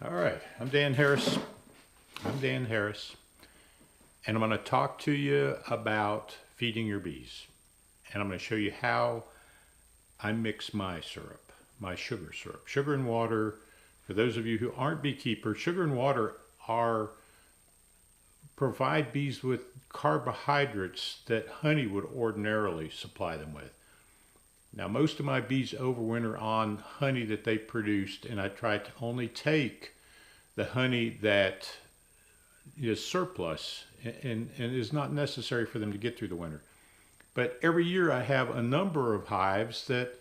All right, I'm Dan Harris. And I'm going to talk to you about feeding your bees. And I'm going to show you how I mix my syrup, my sugar syrup. Sugar and water, for those of you who aren't beekeepers, sugar and water provide bees with carbohydrates that honey would ordinarily supply them with. Now, most of my bees overwinter on honey that they produced, and I try to only take the honey that is surplus and is not necessary for them to get through the winter. But every year I have a number of hives that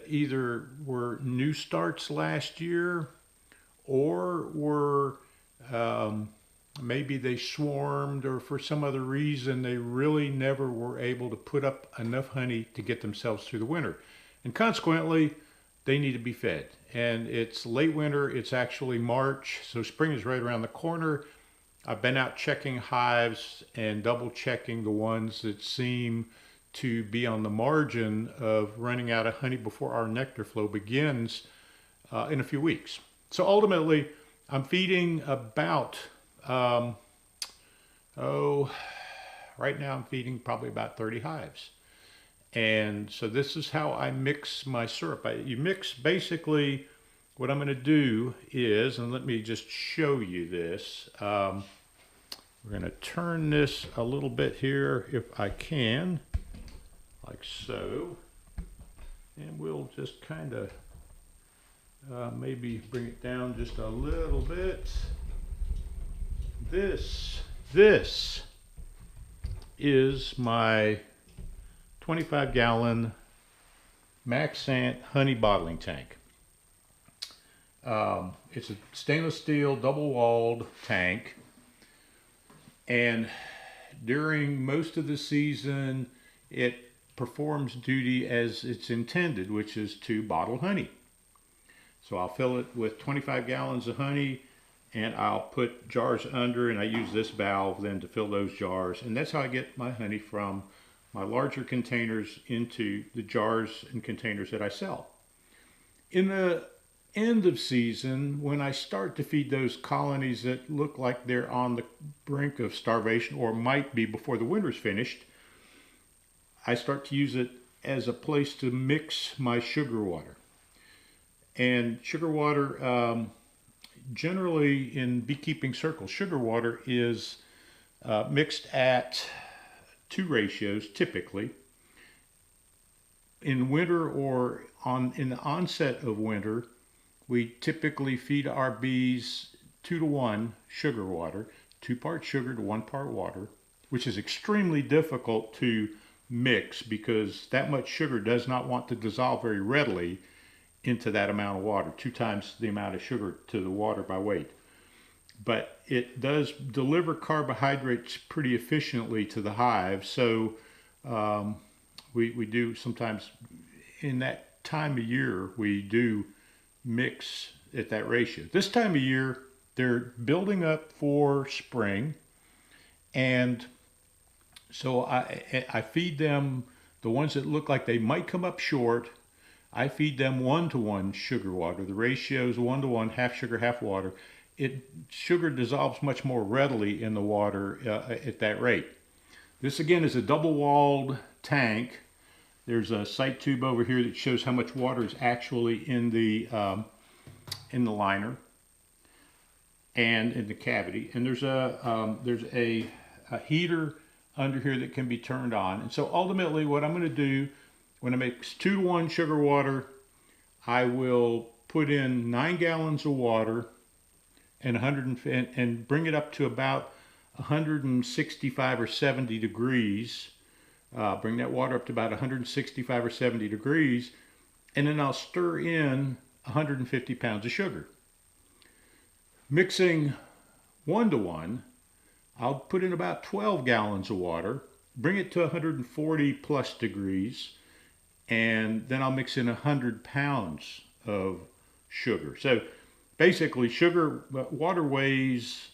either were new starts last year or were maybe they swarmed, or for some other reason they really never were able to put up enough honey to get themselves through the winter. And consequently, they need to be fed. And it's late winter, it's actually March, so spring is right around the corner. I've been out checking hives and double checking the ones that seem to be on the margin of running out of honey before our nectar flow begins in a few weeks. So ultimately, I'm feeding about, right now I'm feeding probably about 30 hives. And so this is how I mix my syrup. You mix basically, what I'm going to do is, and let me just show you this. We're going to turn this a little bit here if I can, like so. And we'll just kind of maybe bring it down just a little bit. This is my 25-gallon Maxant honey bottling tank. It's a stainless steel double-walled tank, and during most of the season it performs duty as it's intended, which is to bottle honey. So I'll fill it with 25 gallons of honey, and I'll put jars under, and I use this valve then to fill those jars, and that's how I get my honey from my larger containers into the jars and containers that I sell. In the end of season, when I start to feed those colonies that look like they're on the brink of starvation, or might be before the winter's finished, I start to use it as a place to mix my sugar water. And sugar water, generally in beekeeping circles, sugar water is mixed at 2 ratios typically. In winter, or in the onset of winter, we typically feed our bees 2-to-1 sugar water, 2 parts sugar to 1 part water, which is extremely difficult to mix because that much sugar does not want to dissolve very readily into that amount of water, 2 times the amount of sugar to the water by weight. But it does deliver carbohydrates pretty efficiently to the hive. So we do sometimes, in that time of year, we do mix at that ratio. This time of year, they're building up for spring. And so I feed them, the ones that look like they might come up short, I feed them 1-to-1 sugar water. The ratio is 1-to-1, half sugar, half water. Sugar dissolves much more readily in the water at that rate. This again is a double-walled tank. There's a sight tube over here that shows how much water is actually in the liner and in the cavity. And there's a heater under here that can be turned on. And so ultimately, what I'm going to do when I mix 2-to-1 sugar water, I will put in 9 gallons of water and bring it up to about 165 or 70 degrees. Bring that water up to about 165 or 70 degrees, and then I'll stir in 150 pounds of sugar. Mixing 1-to-1, I'll put in about 12 gallons of water, bring it to 140 plus degrees, and then I'll mix in 100 pounds of sugar. So basically, water weighs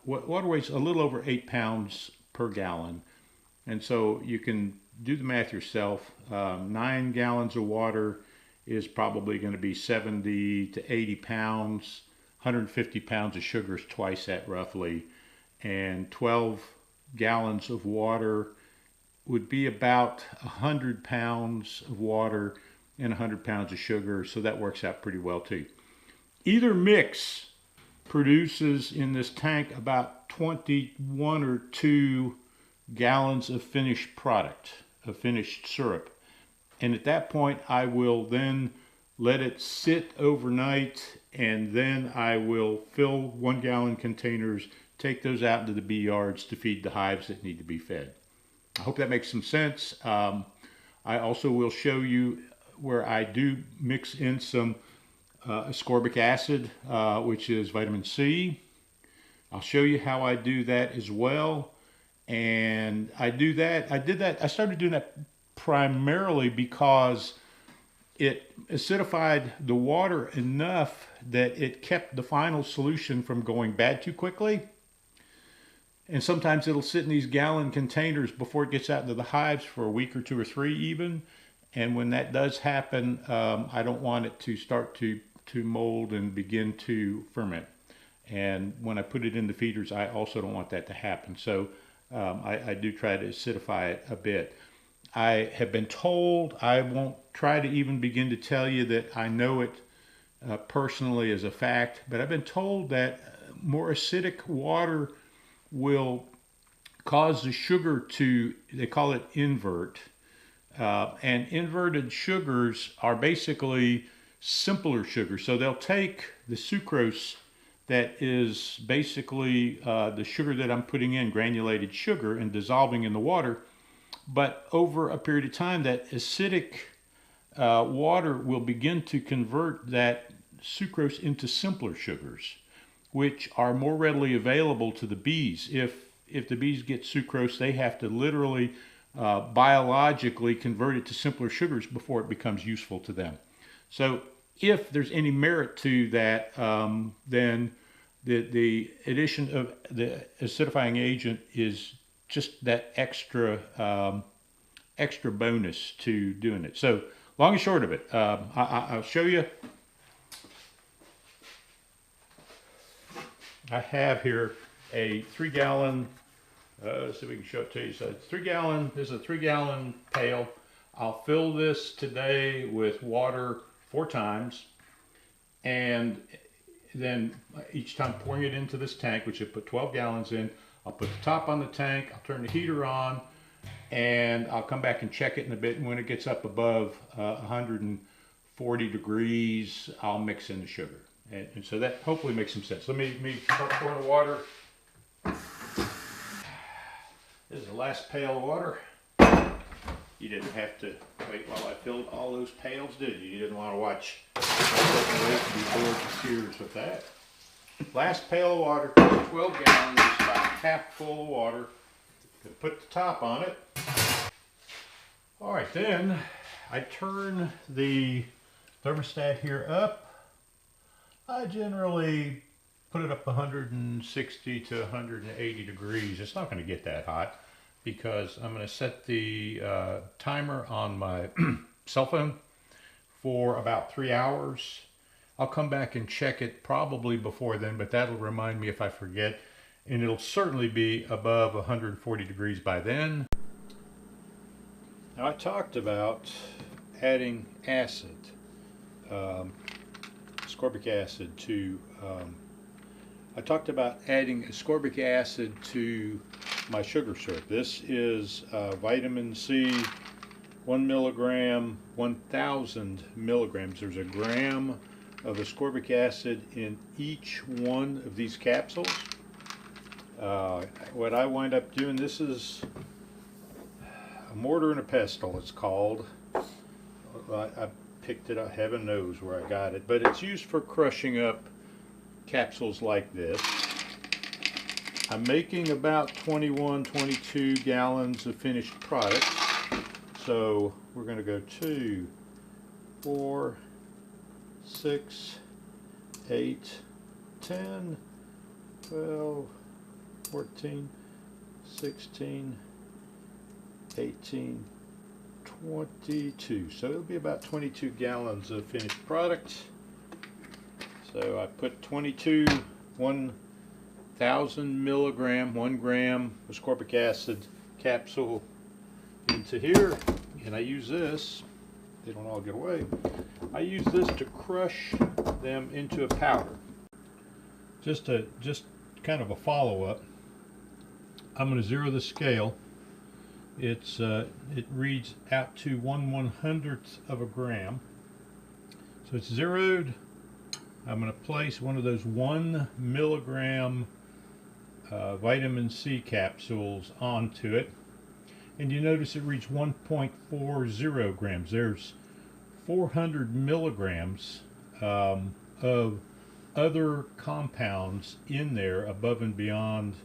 a little over 8 pounds per gallon. And so you can do the math yourself. 9 gallons of water is probably going to be 70 to 80 pounds. 150 pounds of sugar is twice that roughly, and 12 gallons of water would be about 100 pounds of water and 100 pounds of sugar, so that works out pretty well too. Either mix produces in this tank about 21 or 2 gallons of finished product, of finished syrup. And at that point, I will then let it sit overnight, and then I will fill 1-gallon containers, take those out into the bee yards to feed the hives that need to be fed. I hope that makes some sense. I also will show you where I do mix in some ascorbic acid, which is vitamin C. I'll show you how I do that as well. And I did that, I started doing that primarily because it acidified the water enough that it kept the final solution from going bad too quickly. And sometimes it'll sit in these gallon containers before it gets out into the hives for a week or 2 or 3 even. And when that does happen, I don't want it to start to mold and begin to ferment. And when I put it in the feeders, I also don't want that to happen. So I do try to acidify it a bit. I have been told, I won't try to even begin to tell you that I know it personally as a fact, but I've been told that more acidic water will cause the sugar to, they call it invert. And inverted sugars are basically simpler sugars. So they'll take the sucrose that is basically the sugar that I'm putting in, granulated sugar, and dissolving in the water. But over a period of time, that acidic water will begin to convert that sucrose into simpler sugars, which are more readily available to the bees. If the bees get sucrose, they have to literally biologically convert it to simpler sugars before it becomes useful to them. So if there's any merit to that, then the addition of the acidifying agent is just that extra bonus to doing it. So long and short of it, I'll show you. I have here a 3-gallon, let's see if we can show it to you. So it's 3-gallon, this is a 3-gallon pail. I'll fill this today with water 4 times, and then each time pouring it into this tank, which I put 12 gallons in, I'll put the top on the tank, I'll turn the heater on, and I'll come back and check it in a bit. And when it gets up above 140 degrees, I'll mix in the sugar. And so that hopefully makes some sense. Let me start pouring the water. This is the last pail of water. You didn't have to wait while I filled all those pails, did you? You didn't want to watch wait to be bored to tears with that. Last pail of water, 12 gallons, about half full of water. Gonna put the top on it. All right, then I turn the thermostat here up. I generally put it up 160 to 180 degrees. It's not going to get that hot because I'm going to set the timer on my cell phone for about 3 hours. I'll come back and check it probably before then, but that'll remind me if I forget. And it'll certainly be above 140 degrees by then. Now I talked about adding acid, ascorbic acid to, I talked about adding ascorbic acid to my sugar syrup. This is vitamin C, 1 milligram, 1,000 milligrams. There's a gram of ascorbic acid in each one of these capsules. What I wind up doing, this is a mortar and a pestle, it's called. I picked it up, heaven knows where I got it, but it's used for crushing up capsules like this. I'm making about 21, 22 gallons of finished product. So we're going to go 2, 4, 6, 8, 10, 12, 14, 16, 18, 22. So it'll be about 22 gallons of finished product. So I put 22 1,000 milligram, 1 gram ascorbic acid capsule into here, and I use this, they don't all get away, I use this to crush them into a powder. Just kind of a follow-up, I'm going to zero the scale. It reads out to 1/100th of a gram. So it's zeroed. I'm going to place one of those 1 milligram vitamin C capsules onto it. And you notice it reads 1.40 grams. There's 400 milligrams of other compounds in there above and beyond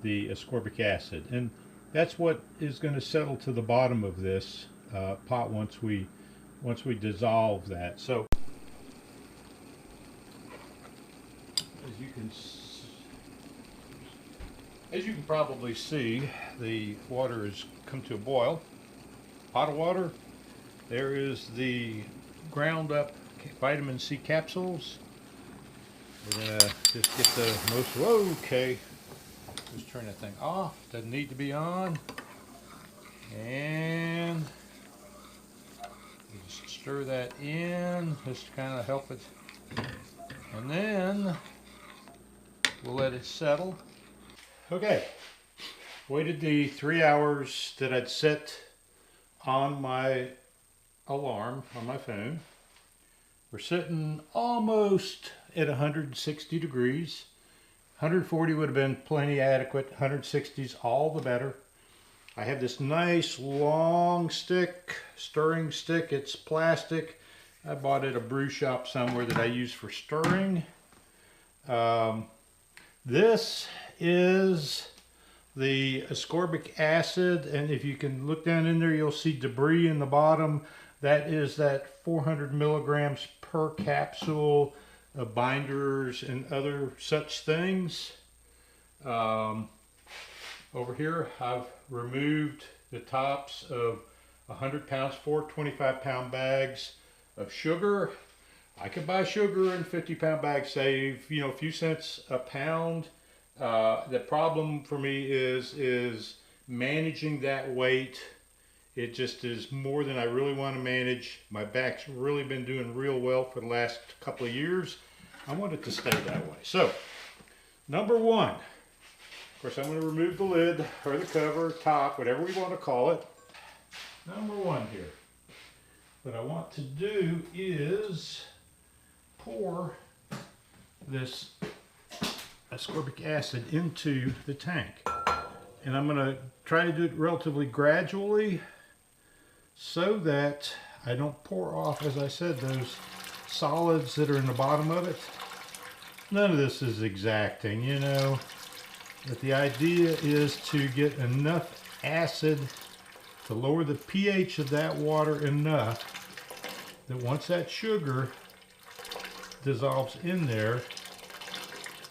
the ascorbic acid. And that's what is going to settle to the bottom of this pot once we dissolve that. So as you can probably see, the water has come to a boil. Pot of water. There is the ground up vitamin C capsules. We're gonna just get the most. Whoa, okay. Just turn that thing off. Doesn't need to be on. And just stir that in, just to kind of help it. And then we'll let it settle. Okay. Waited the 3 hours that I'd set on my alarm on my phone. We're sitting almost at 160 degrees. 140 would have been plenty adequate. 160 is all the better. I have this nice long stick, stirring stick. It's plastic. I bought it at a brew shop somewhere that I use for stirring. This is the ascorbic acid, and if you can look down in there, you'll see debris in the bottom. That is that 400 milligrams per capsule of binders and other such things. Over here, I've removed the tops of 100 pounds, 4 25-pound bags of sugar. I could buy sugar in 50-pound bags, save a few cents a pound. The problem for me is managing that weight. It just is more than I really want to manage. My back's really been doing real well for the last couple of years. I want it to stay that way. So, number one, of course I'm going to remove the lid or the cover, top, whatever we want to call it. Number one here. What I want to do is pour this ascorbic acid into the tank. And I'm going to try to do it relatively gradually so that I don't pour off, as I said, those solids that are in the bottom of it. None of this is exacting, but the idea is to get enough acid to lower the pH of that water enough that once that sugar dissolves in there,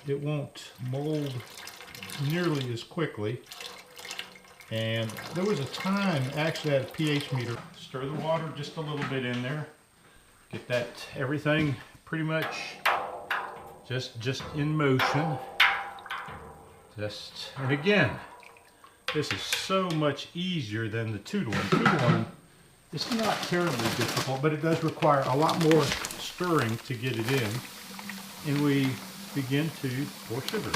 it won't mold nearly as quickly. And there was a time, actually I had a pH meter, stir the water just a little bit in there, get that everything pretty much just in motion. And again, this is so much easier than the 2-to-1. 2-to-1, it's not terribly difficult, but it does require a lot more stirring to get it in. And we begin to pour sugar.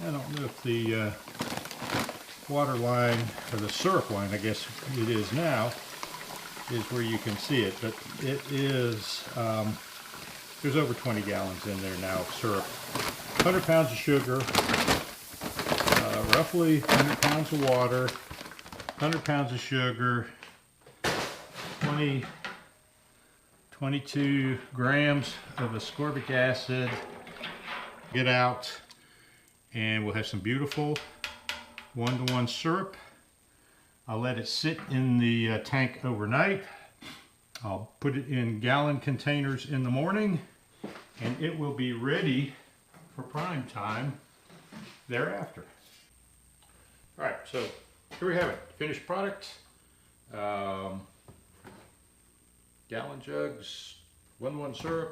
I don't know if the water line, or the syrup line, I guess it is now, is where you can see it, but it is, there's over 20 gallons in there now of syrup. 100 pounds of sugar, roughly 100 pounds of water, 100 pounds of sugar, 22 grams of ascorbic acid. Get out, and we'll have some beautiful 1-to-1 syrup. I'll let it sit in the tank overnight. I'll put it in gallon containers in the morning, and it will be ready for prime time thereafter. All right, so here we have it, finished product. Gallon jugs, 1-1 syrup,